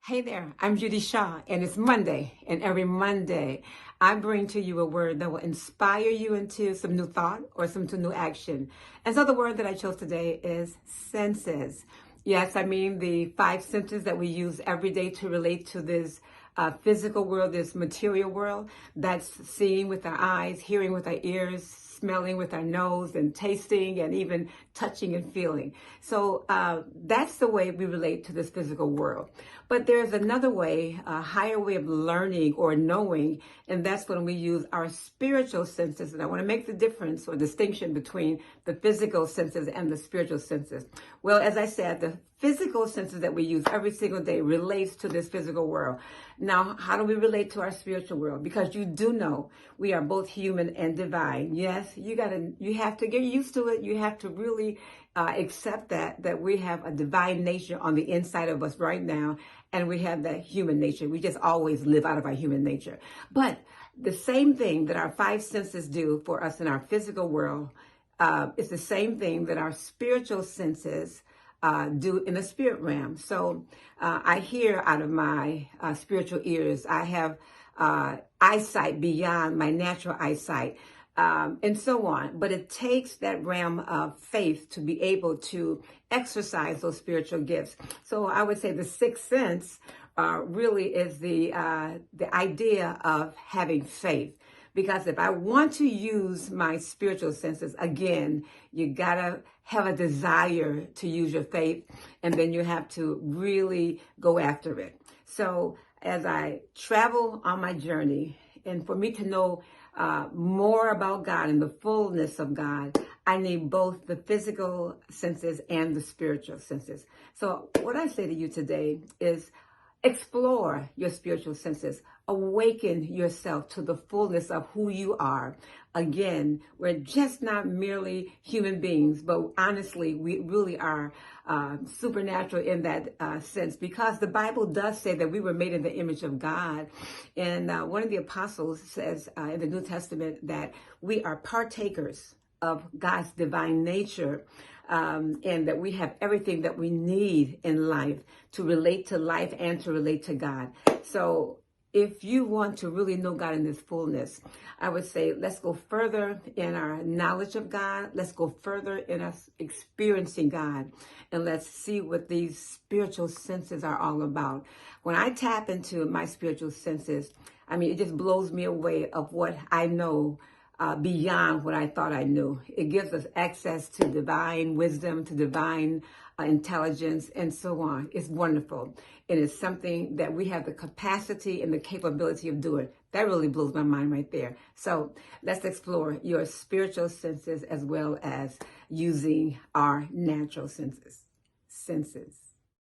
Hey there, I'm Judy Shaw, and it's Monday, and every Monday I bring to you a word that will inspire you into some new thought or some new action. And so the word that I chose today is senses. Yes, I mean the five senses that we use every day to relate to this physical world, this material world. That's seeing with our eyes, hearing with our ears, smelling with our nose, and tasting, and even touching and feeling. So that's the way we relate to this physical world. But there's another way, a higher way of learning or knowing, and that's when we use our spiritual senses. And I want to make the difference or distinction between the physical senses and the spiritual senses. Well, as I said, the physical senses that we use every single day relates to this physical world. Now, how do we relate to our spiritual world? Because you do know we are both human and divine. Yes, you have to get used to it. You have to really accept that we have a divine nature on the inside of us right now, and we have that human nature. We just always live out of our human nature. But the same thing that our five senses do for us in our physical world is the same thing that our spiritual senses do in the spirit realm. So I hear out of my spiritual ears. I have eyesight beyond my natural eyesight. And so on. But it takes that realm of faith to be able to exercise those spiritual gifts. So I would say the sixth sense really is the idea of having faith. Because if I want to use my spiritual senses, again, you gotta have a desire to use your faith, and then you have to really go after it. So as I travel on my journey, and for me to know more about God and the fullness of God, I need both the physical senses and the spiritual senses. So what I say to you today is explore your spiritual senses. Awaken yourself to the fullness of who you are. Again, we're just not merely human beings, but honestly, we really are supernatural in that sense, because the Bible does say that we were made in the image of God. And one of the apostles says in the New Testament that we are partakers of God's divine nature, and that we have everything that we need in life to relate to life and to relate to God. So if you want to really know God in His fullness, I would say let's go further in our knowledge of God. Let's go further in us experiencing God. And let's see what these spiritual senses are all about. When I tap into my spiritual senses, I mean, it just blows me away of what I know beyond what I thought I knew. It gives us access to divine wisdom, to divine intelligence, and so on. It's wonderful. And it's something that we have the capacity and the capability of doing. That really blows my mind right there. So let's explore your spiritual senses as well as using our natural senses.